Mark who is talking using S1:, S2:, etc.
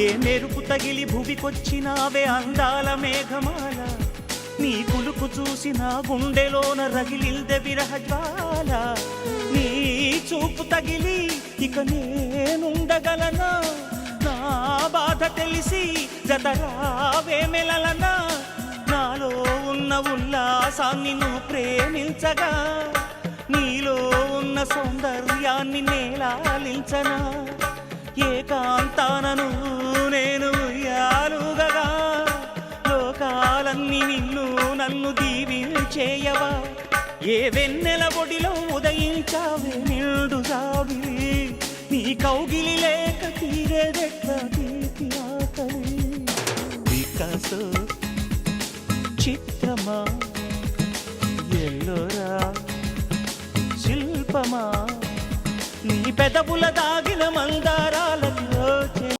S1: ఏ మెరుపు తగిలి భువికొచ్చినావే అందాల మేఘమాల, నీ కులుకు చూసి నా గుండెలోన రగిలిల్దె విరహజ్వాల. నీ చూపు తగిలి ఇక నేనుండగలనా, నా బాధ తెలిసి జతరావే మెలలనా. నాలో ఉన్న ఉల్లాసాన్ని నువ్వు ప్రేమించగా, నీలో ఉన్న సౌందర్యాన్ని నేలాలించనా. ఏకాంతానను నేను ఉయ్యాలుగగా, లోకాలన్నీ నిన్ను నన్ను దీవించేయవా. ఏ వెన్నెల ఒడిలో ఉదయించావే నిండు జాబిలి, నీ కౌగిలి లేక తీరేదెట్లా తీపి ఆకలి. వికాసో చిత్రమా, ఎల్లోరా శిల్పమా, నీ పెదవుల దాగిన మందారాలలో